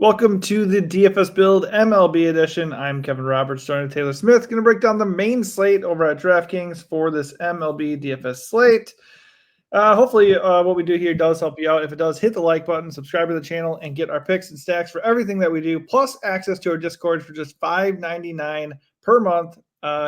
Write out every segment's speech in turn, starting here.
Welcome to the DFS Build MLB edition. I'm Kevin Roberts, joined with Taylor Smith. Going to break down the main slate over at DraftKings for this MLB DFS slate. Hopefully, what we do here does help you out. If it does, hit the like button, subscribe to the channel, and get our picks and stacks for everything that we do, plus access to our Discord for just $5.99 per month.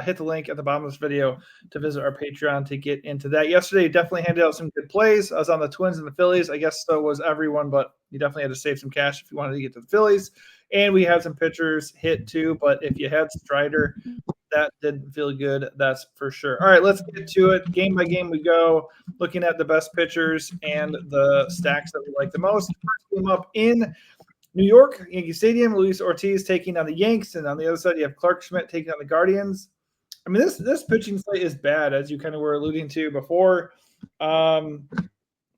Hit the link at the bottom of this video to visit our Patreon to get into that. Yesterday, definitely handed out some good plays. I was on the Twins and the Phillies. I guess so was everyone, but you definitely had to save some cash if you wanted to get to the Phillies. And we had some pitchers hit too, but if you had Strider, that didn't feel good, that's for sure. All right, let's get to it. Game by game we go, looking at the best pitchers and the stacks that we like the most. First game up in New York, Yankee Stadium, Luis Ortiz taking on the Yanks, and on the other side you have Clark Schmidt taking on the Guardians. I mean, this pitching slate is bad, as you kind of were alluding to before.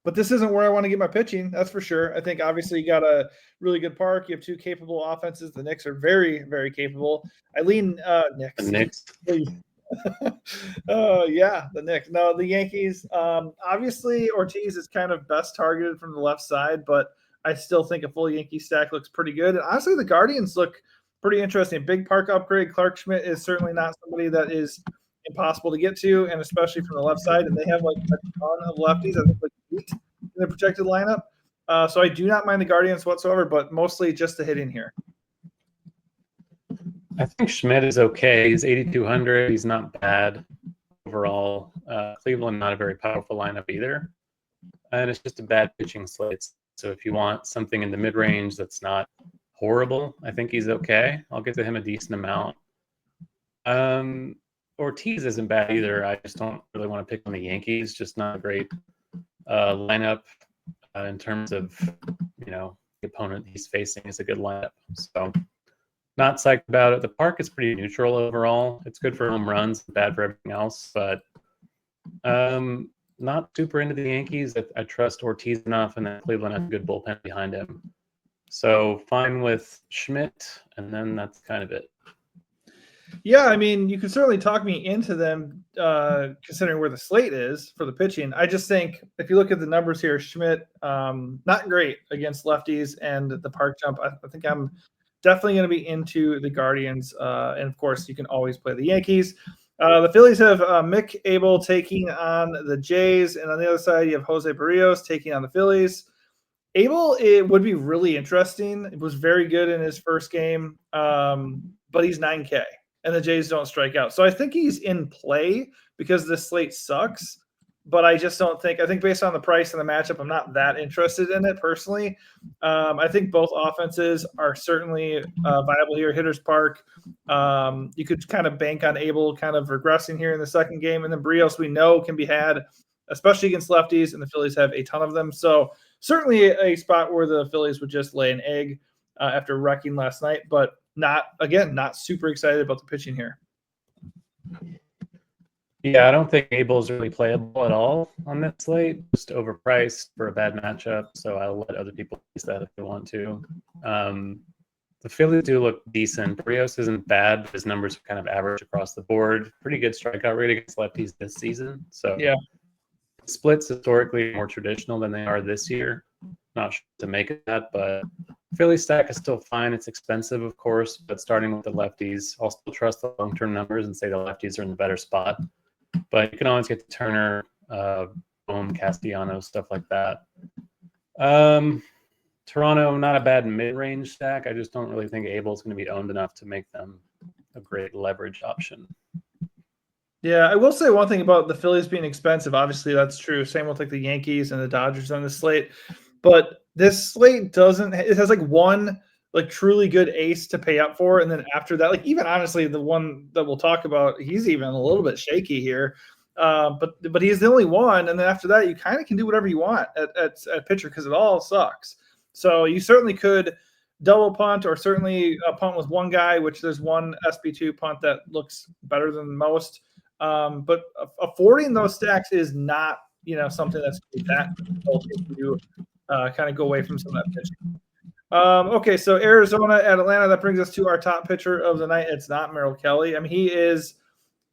But this isn't where I want to get my pitching, that's for sure. I think obviously you got a really good park. You have two capable offenses. The Knicks are very, very capable. I lean Knicks. The Knicks. Yeah, the Knicks. No, the Yankees. Obviously, Ortiz is kind of best targeted from the left side, but I still think a full Yankee stack looks pretty good. And honestly, the Guardians look pretty interesting. Big park upgrade. Clark Schmidt is certainly not somebody that is impossible to get to, and especially from the left side. And they have like a ton of lefties. I think like 8 in the projected lineup. So I do not mind the Guardians whatsoever, but mostly just the hitting here. I think Schmidt is okay. He's 8,200. He's not bad overall. Cleveland, not a very powerful lineup either. And it's just a bad pitching slate. So if you want something in the mid-range that's not horrible, I think he's okay. I'll get to him a decent amount. Ortiz isn't bad either. I just don't really want to pick on the Yankees. Just not a great lineup in terms of, the opponent he's facing is a good lineup. So not psyched about it. The park is pretty neutral overall. It's good for home runs, bad for everything else, but not super into the Yankees. I trust Ortiz enough, and then Cleveland has a good bullpen behind him. So fine with Schmidt, and then that's kind of it. Yeah, I mean, you can certainly talk me into them considering where the slate is for the pitching. I just think if you look at the numbers here, Schmidt, not great against lefties and the park jump. I think I'm definitely going to be into the Guardians. And, of course, you can always play the Yankees. The Phillies have Mick Abel taking on the Jays. And on the other side, you have Jose Barrios taking on the Phillies. Abel, it would be really interesting. It was very good in his first game, but he's 9K. And the Jays don't strike out. So I think he's in play because this slate sucks. But I just don't think – I think based on the price and the matchup, I'm not that interested in it personally. I think both offenses are certainly viable here. Hitter's Park. You could kind of bank on Abel kind of regressing here in the second game. And then Barrios we know can be had, especially against lefties, and the Phillies have a ton of them. So certainly a spot where the Phillies would just lay an egg after wrecking last night. But not super excited about the pitching here. Yeah, I don't think Abel's really playable at all on this slate. Just overpriced for a bad matchup, so I'll let other people use that if they want to. The Phillies do look decent. Barrios isn't bad, but his numbers are kind of average across the board. Pretty good strikeout rate against lefties this season. So yeah, splits historically more traditional than they are this year. Not sure to make it that, but Philly stack is still fine. It's expensive, of course, but starting with the lefties, I'll still trust the long-term numbers and say the lefties are in the better spot. But you can always get to Turner, Bohm, Castellanos, stuff like that. Toronto, not a bad mid-range stack. I just don't really think Abel's going to be owned enough to make them a great leverage option. Yeah, I will say one thing about the Phillies being expensive. Obviously, that's true. Same with like the Yankees and the Dodgers on the slate. But this slate it has like one like truly good ace to pay up for. And then after that, like even honestly, the one that we'll talk about, he's even a little bit shaky here. But he's the only one. And then after that, you kind of can do whatever you want at pitcher because it all sucks. So you certainly could double punt or certainly punt with one guy, which there's one SB2 punt that looks better than most. But affording those stacks is not, something that's that difficult if you kind of go away from some of that pitching. Okay, so Arizona at Atlanta, that brings us to our top pitcher of the night. It's not Merrill Kelly. I mean, he is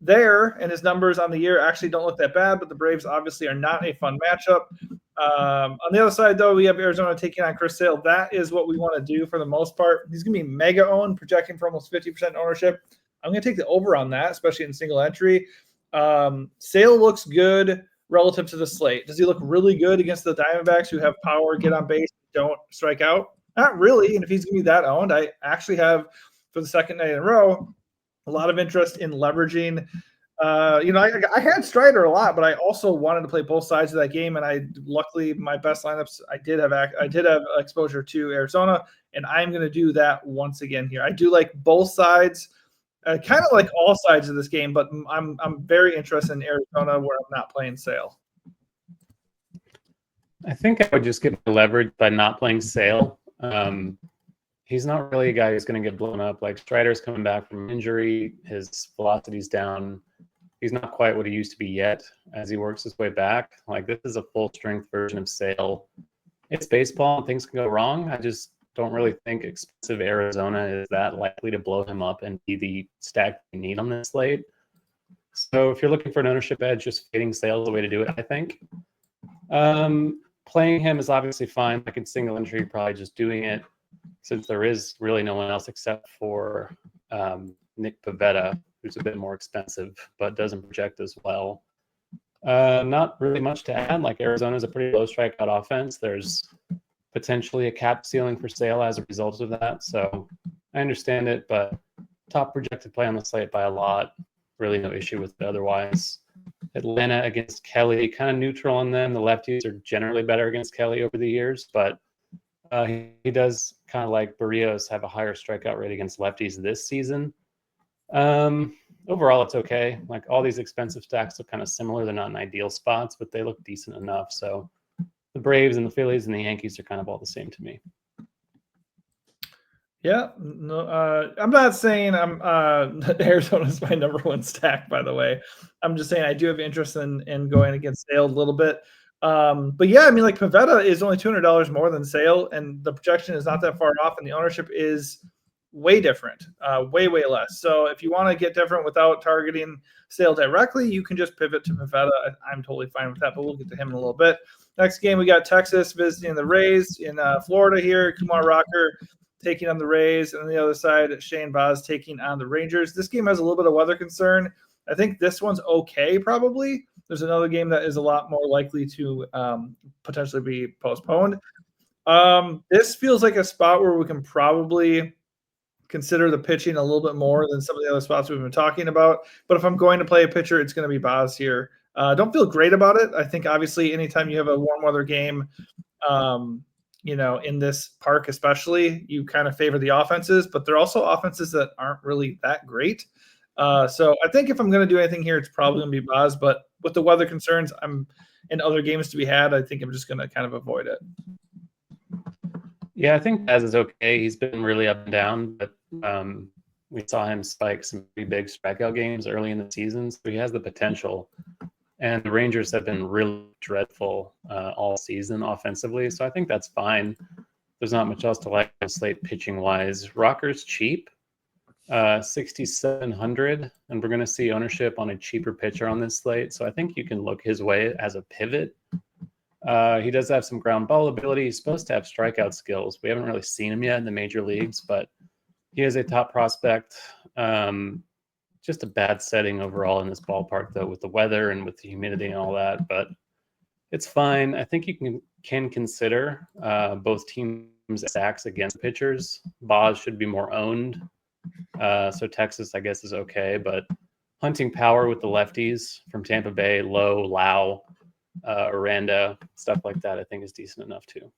there, and his numbers on the year actually don't look that bad, but the Braves obviously are not a fun matchup. On the other side, though, we have Arizona taking on Chris Sale. That is what we want to do for the most part. He's going to be mega owned, projecting for almost 50% ownership. I'm going to take the over on that, especially in single entry. Sale looks good relative to the slate. Does he look really good against the Diamondbacks who have power, get on base, don't strike out? Not really. And if he's going to be that owned, I actually have, for the second night in a row, a lot of interest in leveraging. I had Strider a lot, but I also wanted to play both sides of that game. And luckily, my best lineups, I did have exposure to Arizona, and I'm going to do that once again here. I do like both sides. Kind of like all sides of this game, but I'm very interested in Arizona where I'm not playing Sale. I think I would just get leverage by not playing Sale. He's not really a guy who's going to get blown up. Like Strider's coming back from injury, his velocity's down. He's not quite what he used to be yet as he works his way back. Like this is a full strength version of Sale. It's baseball and things can go wrong. I just don't really think expensive Arizona is that likely to blow him up and be the stack you need on this slate. So if you're looking for an ownership edge, just fading Sale is the way to do it, I think. Playing him is obviously fine. Like in single entry, probably just doing it since there is really no one else except for Nick Pivetta, who's a bit more expensive, but doesn't project as well. Not really much to add. Like Arizona is a pretty low strikeout offense. There's potentially a cap ceiling for Sale as a result of that. So I understand it, but top projected play on the slate by a lot. Really no issue with it otherwise. Atlanta against Kelly, kind of neutral on them. The lefties are generally better against Kelly over the years, but he does kind of like Barrios have a higher strikeout rate against lefties this season. Overall, it's okay. Like all these expensive stacks look kind of similar. They're not in ideal spots, but they look decent enough. So the Braves and the Phillies and the Yankees are kind of all the same to me. Yeah, no, I'm not saying Arizona's my number one stack, by the way. I'm just saying I do have interest in going against Sale a little bit. But yeah, I mean, like Pivetta is only $200 more than Sale, and the projection is not that far off, and the ownership is way different, way less. So if you want to get different without targeting Sale directly, you can just pivot to Pivetta. I'm totally fine with that, but we'll get to him in a little bit. Next game, we got Texas visiting the Rays in Florida here. Kumar Rocker taking on the Rays, and on the other side, Shane Baz taking on the Rangers. This game has a little bit of weather concern. I think this one's okay, probably. There's another game that is a lot more likely to potentially be postponed. This feels like a spot where we can probably consider the pitching a little bit more than some of the other spots we've been talking about. But if I'm going to play a pitcher, it's going to be Baz here. Don't feel great about it. I think obviously anytime you have a warm weather game, in this park especially, you kind of favor the offenses, but they're also offenses that aren't really that great. So I think if I'm going to do anything here, it's probably going to be Baz. But with the weather concerns, in other games to be had, I think I'm just going to kind of avoid it. Yeah, I think Baz is okay. He's been really up and down, but we saw him spike some pretty big strikeout games early in the season, so he has the potential. And the Rangers have been really dreadful all season offensively, so I think that's fine. There's not much else to like on slate pitching-wise. Rocker's cheap, 6,700, and we're going to see ownership on a cheaper pitcher on this slate, so I think you can look his way as a pivot. He does have some ground ball ability. He's supposed to have strikeout skills. We haven't really seen him yet in the major leagues, but he is a top prospect. Just a bad setting overall in this ballpark, though, with the weather and with the humidity and all that. But it's fine. I think you can consider both teams' stacks against pitchers. Baz should be more owned. So Texas, I guess, is okay. But hunting power with the lefties from Tampa Bay, Lowe, Lau, Aranda, stuff like that, I think is decent enough too.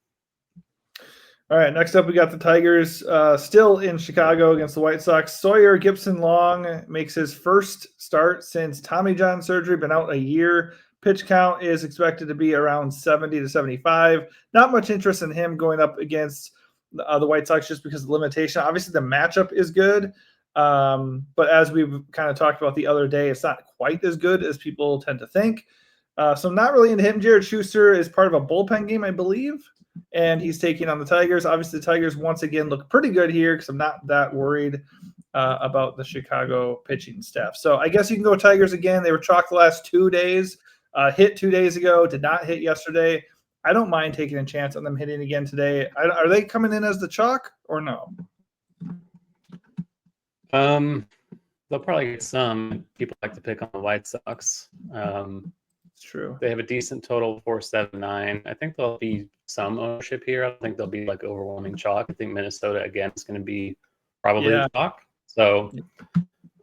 All right, next up we got the Tigers still in Chicago against the White Sox. Sawyer Gipson-Long makes his first start since Tommy John surgery, been out a year. Pitch count is expected to be around 70 to 75. Not much interest in him going up against the White Sox just because of the limitation. Obviously, the matchup is good, but as we've kind of talked about the other day, it's not quite as good as people tend to think. So I'm not really into him. Jared Schuster is part of a bullpen game, I believe, and he's taking on the Tigers. Obviously, the Tigers once again look pretty good here because I'm not that worried about the Chicago pitching staff. So I guess you can go Tigers again. They were chalked the last 2 days, hit 2 days ago, did not hit yesterday. I don't mind taking a chance on them hitting again today. Are they coming in as the chalk or no? They'll probably get some. People like to pick on the White Sox. It's true. They have a decent total, 479. I think there'll be some ownership here. I don't think there'll be like overwhelming chalk. I think Minnesota again is going to be probably the chalk. So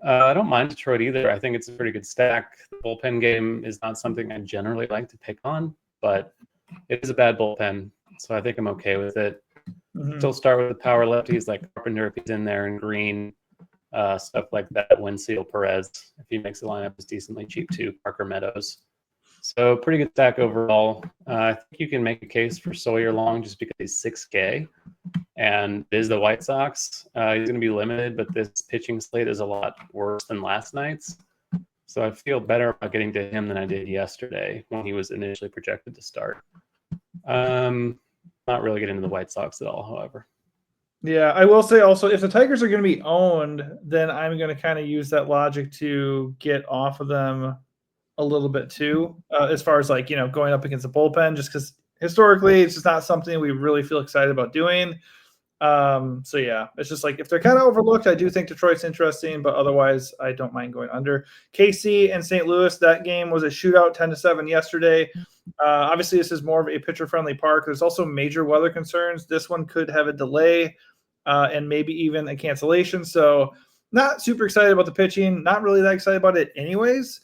I don't mind Detroit either. I think it's a pretty good stack. The bullpen game is not something I generally like to pick on, but it is a bad bullpen, so I think I'm okay with it. Still start with the power lefties like Carpenter if he's in there, and Green, stuff like that. Winfield, Perez, if he makes the lineup, is decently cheap too. Parker Meadows. So pretty good stack overall. I think you can make a case for Sawyer Long just because he's 6K, and it is the White Sox. He's going to be limited, but this pitching slate is a lot worse than last night's. So I feel better about getting to him than I did yesterday when he was initially projected to start. Not really getting into the White Sox at all, however. Yeah, I will say also, if the Tigers are going to be owned, then I'm going to kind of use that logic to get off of them a little bit too, as far as like, going up against the bullpen, just because historically it's just not something we really feel excited about doing. So yeah, it's just like if they're kind of overlooked, I do think Detroit's interesting, but otherwise I don't mind going under. KC and St. Louis, that game was a shootout, 10-7 yesterday. Obviously this is more of a pitcher friendly park. There's also major weather concerns. This one could have a delay and maybe even a cancellation. So not super excited about the pitching, not really that excited about it anyways.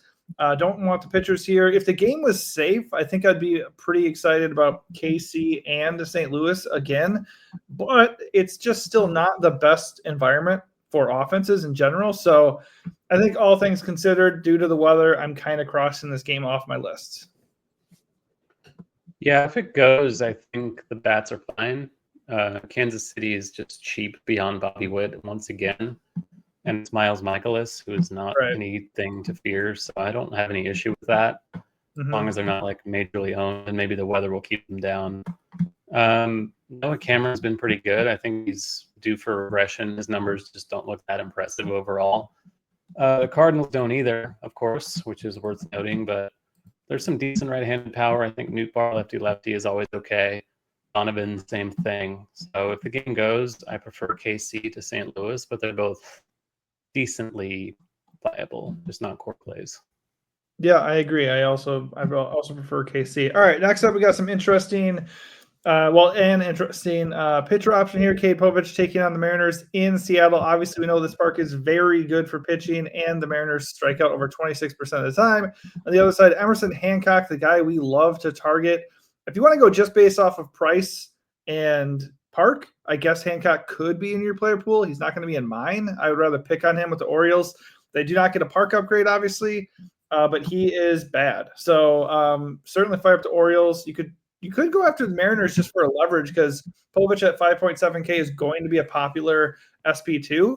Don't want the pitchers here. If the game was safe, I think I'd be pretty excited about KC and St. Louis again, but it's just still not the best environment for offenses in general. So I think all things considered, due to the weather, I'm kind of crossing this game off my list. Yeah, if it goes, I think the bats are fine. Kansas City is just cheap beyond Bobby Witt once again. And it's Miles Michaelis, who is not anything to fear. So I don't have any issue with that, as long as they're not like majorly owned, and maybe the weather will keep them down. Noah Cameron's been pretty good. I think he's due for regression. His numbers just don't look that impressive overall. The Cardinals don't either, of course, which is worth noting, but there's some decent right-handed power. I think Nootbaar lefty-lefty is always okay. Donovan, same thing. So if the game goes, I prefer KC to St. Louis, but they're both decently viable, just not core plays. Yeah, I agree. I also prefer KC. All right, next up we got some interesting pitcher option here. Cade Povich taking on the Mariners in Seattle. Obviously, we know this park is very good for pitching, and the Mariners strike out over 26% of the time. On the other side, Emerson Hancock, the guy we love to target. If you want to go just based off of price and park, I guess Hancock could be in your player pool. He's not going to be in mine. I would rather pick on him with the Orioles. They do not get a park upgrade, obviously, but he is bad. So certainly fire up the Orioles. You could go after the Mariners just for a leverage, because Povich at 5.7K is going to be a popular SP2.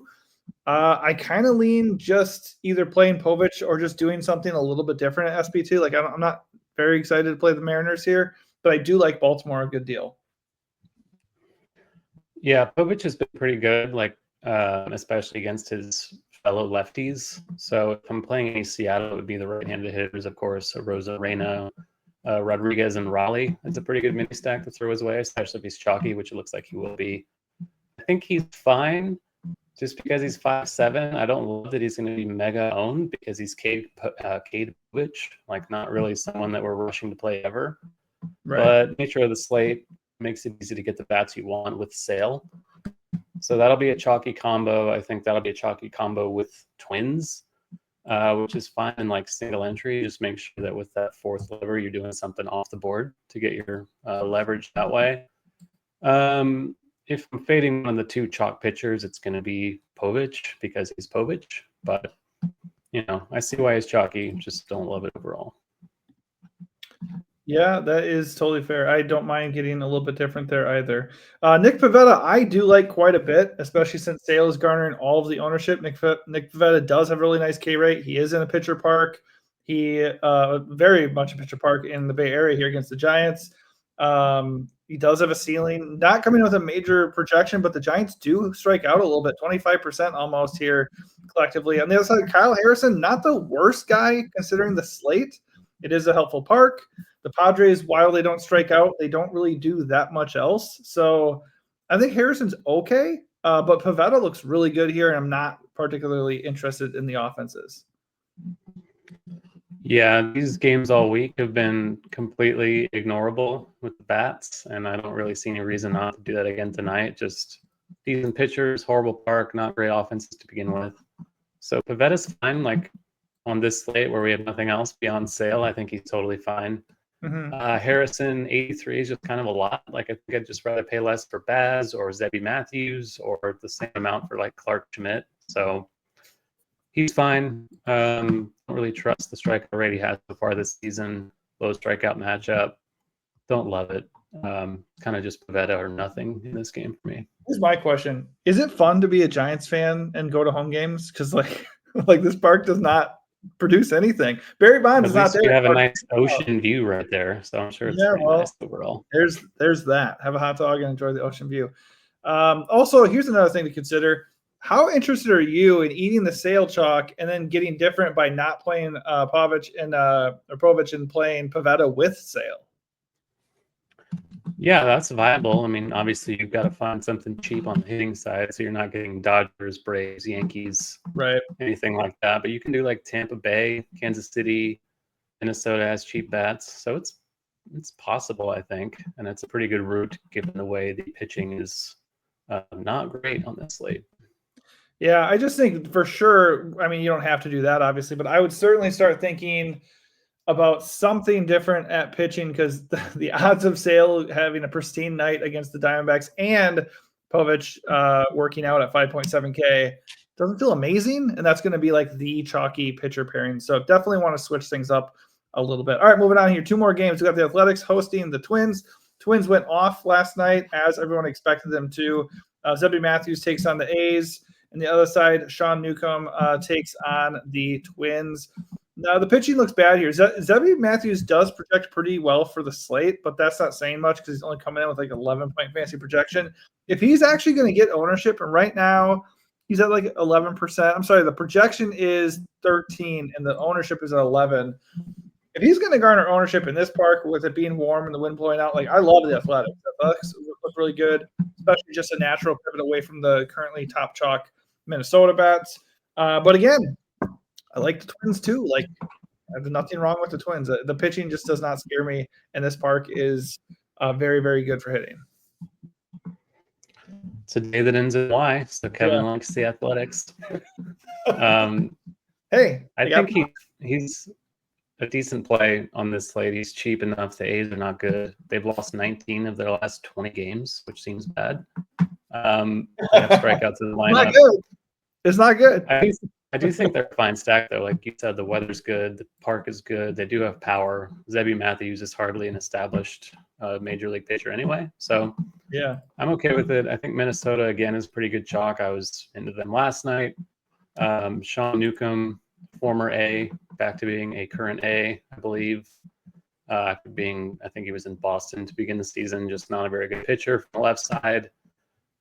I kind of lean just either playing Povich or just doing something a little bit different at SP2. Like I'm not very excited to play the Mariners here, but I do like Baltimore a good deal. Yeah, Povich has been pretty good, especially against his fellow lefties. So if I'm playing any Seattle, it would be the right-handed hitters, of course, Rosa, Reyna, Rodriguez, and Raleigh. It's a pretty good mini stack to throw his way, especially if he's chalky, which it looks like he will be. I think he's fine just because he's 5'7". I don't love that he's going to be mega owned because he's Cade Povich, like not really someone that we're rushing to play ever. Right. But nature of the slate makes it easy to get the bats you want with Sale. So that'll be a chalky combo. I think that'll be a chalky combo with Twins, which is fine in like single entry. Just make sure that with that fourth lever, you're doing something off the board to get your leverage that way. If I'm fading one of the two chalk pitchers, it's going to be Povich because he's Povich. But, I see why he's chalky. Just don't love it overall. Yeah, that is totally fair. I don't mind getting a little bit different there either. Nick Pivetta, I do like quite a bit, especially since Sale is garnering all of the ownership. Nick Pivetta does have a really nice K rate. He is in a pitcher park. He very much a pitcher park in the Bay Area here against the Giants. He does have a ceiling, not coming with a major projection, but the Giants do strike out a little bit, 25% almost here collectively. On the other side, Kyle Harrison, not the worst guy considering the slate. It is a helpful park. The Padres, while they don't strike out, they don't really do that much else. So I think Harrison's okay, but Pivetta looks really good here, and I'm not particularly interested in the offenses. Yeah, these games all week have been completely ignorable with the bats, and I don't really see any reason not to do that again tonight. Just decent pitchers, horrible park, not great offenses to begin with. So Pavetta's fine, like on this slate where we have nothing else beyond Sale. I think he's totally fine. Harrison, 83 is just kind of a lot. Like I think I'd just rather pay less for Baz or Zebby Matthews or the same amount for like Clark Schmidt. So he's fine. Don't really trust the strikeout rate he has so far this season. Low strikeout matchup. Don't love it. Kind of just Pivetta or nothing in this game for me. Here's my question: is it fun to be a Giants fan and go to home games? Because like this park does not produce anything. Barry Bonds is not there. You have a nice ocean view right there, so I'm sure it's nice overall. There's that. Have a hot dog and enjoy the ocean view. Also, here's another thing to consider. How interested are you in eating the Sale chalk and then getting different by not playing Povich and playing Pivetta with Sale? Yeah, that's viable. I mean, obviously you've got to find something cheap on the hitting side, so you're not getting Dodgers, Braves, Yankees, right? Anything like that. But you can do like Tampa Bay, Kansas City, Minnesota has cheap bats, so it's possible, I think, and it's a pretty good route given the way the pitching is not great on this slate. Yeah, I just think for sure. I mean, you don't have to do that, obviously, but I would certainly start thinking about something different at pitching because the odds of Sale having a pristine night against the Diamondbacks and Povich working out at 5.7K doesn't feel amazing, and that's going to be like the chalky pitcher pairing. So definitely want to switch things up a little bit. All right, moving on here. 2 more games. We got the Athletics hosting the Twins. Twins went off last night as everyone expected them to. Zebby Matthews takes on the A's. And the other side, Sean Newcomb takes on the Twins. Now, the pitching looks bad here. Zebby Matthews does project pretty well for the slate, but that's not saying much because he's only coming in with like 11-point fantasy projection. If he's actually going to get ownership, and right now he's at like 11%. I'm sorry, the projection is 13 and the ownership is at 11. If he's going to garner ownership in this park with it being warm and the wind blowing out, like I love the Athletics. The Athletics look really good, especially just a natural pivot away from the currently top chalk Minnesota bats. But again, I like the Twins too. Like, there's nothing wrong with the Twins. The pitching just does not scare me, and this park is very, very good for hitting. It's a day that ends in Y, so Kevin likes the Athletics. Hey, I think he's a decent play on this slate. He's cheap enough. The A's are not good. They've lost 19 of their last 20 games, which seems bad. They have strikeouts in the lineup. Not good. It's not good. I do think they're a fine stack, though. Like you said, the weather's good. The park is good. They do have power. Zebby Matthews is hardly an established major league pitcher anyway. So yeah, I'm okay with it. I think Minnesota, again, is pretty good chalk. I was into them last night. Sean Newcomb, former A, back to being a current A, I believe. I think he was in Boston to begin the season, just not a very good pitcher from the left side.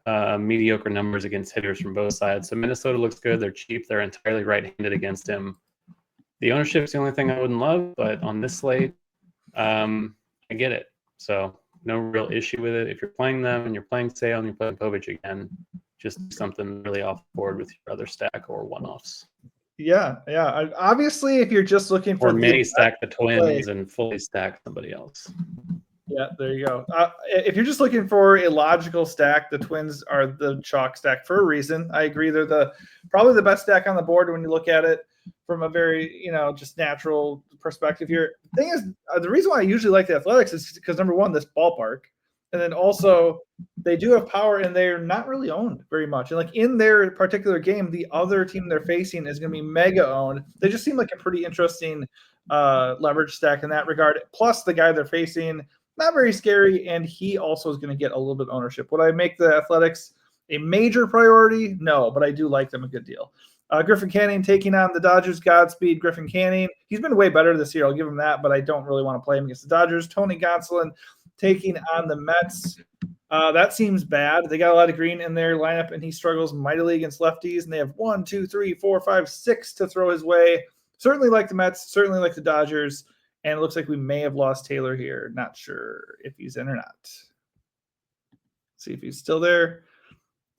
Mediocre numbers against hitters from both sides. So Minnesota looks good. They're cheap. They're entirely right-handed against him. The ownership is the only thing I wouldn't love, but on this slate, I get it. So no real issue with it. If you're playing them and you're playing Sale and you're playing Povich again, just something really off the board with your other stack or one-offs. Yeah. Obviously, if you're just looking for mini stack the Twins and fully stack somebody else. Yeah, there you go. If you're just looking for a logical stack, the Twins are the chalk stack for a reason. I agree. They're probably the best stack on the board when you look at it from a very, just natural perspective here. The thing is, the reason why I usually like the Athletics is because, number one, this ballpark. And then also they do have power and they're not really owned very much. And like in their particular game, the other team they're facing is going to be mega owned. They just seem like a pretty interesting leverage stack in that regard. Plus the guy they're facing, not very scary, and he also is going to get a little bit of ownership. Would I make the Athletics a major priority? No, but I do like them a good deal. Griffin Canning taking on the Dodgers. Godspeed, Griffin Canning. He's been way better this year. I'll give him that, but I don't really want to play him against the Dodgers. Tony Gonsolin taking on the Mets. That seems bad. They got a lot of green in their lineup, and he struggles mightily against lefties, and they have 1, 2, 3, 4, 5, 6 to throw his way. Certainly like the Mets, certainly like the Dodgers. And it looks like we may have lost Taylor here. Not sure if he's in or not. See if he's still there.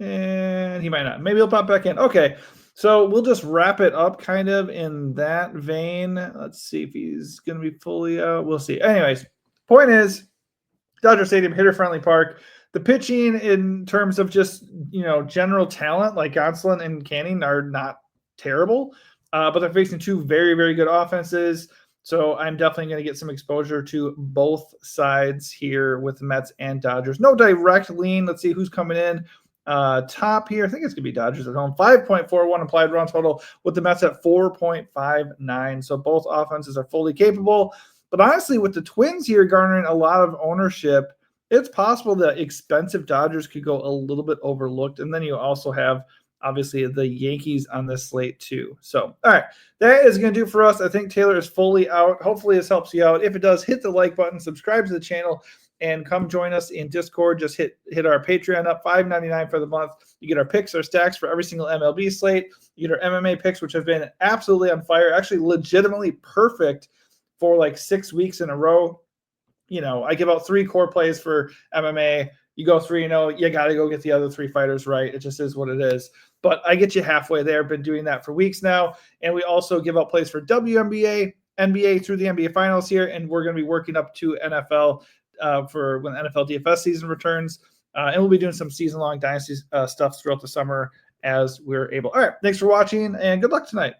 And he might not. Maybe he'll pop back in. Okay. So we'll just wrap it up kind of in that vein. Let's see if he's going to be fully out. We'll see. Anyways, point is, Dodger Stadium, hitter-friendly park. The pitching in terms of just, general talent like Gonsolin and Canning are not terrible, but they're facing two very, very good offenses. So I'm definitely going to get some exposure to both sides here with the Mets and Dodgers. No direct lean. Let's see who's coming in. Top here, I think it's going to be Dodgers at home. 5.41 implied run total with the Mets at 4.59. So both offenses are fully capable. But honestly, with the Twins here garnering a lot of ownership, it's possible that expensive Dodgers could go a little bit overlooked. And then you also have, obviously, the Yankees on this slate too. So, all right, that is going to do for us. I think Taylor is fully out. Hopefully this helps you out. If it does, hit the like button, subscribe to the channel, and come join us in Discord. Just hit our Patreon up, $5.99 for the month. You get our picks, our stacks for every single MLB slate. You get our MMA picks, which have been absolutely on fire, actually legitimately perfect for like 6 weeks in a row. I give out 3 core plays for MMA. You go 3-0, you got to go get the other 3 fighters right. It just is what it is. But I get you halfway there. Been doing that for weeks now. And we also give out plays for WNBA, NBA through the NBA Finals here. And we're going to be working up to NFL for when NFL DFS season returns. And we'll be doing some season-long dynasty stuff throughout the summer as we're able. All right, thanks for watching, and good luck tonight.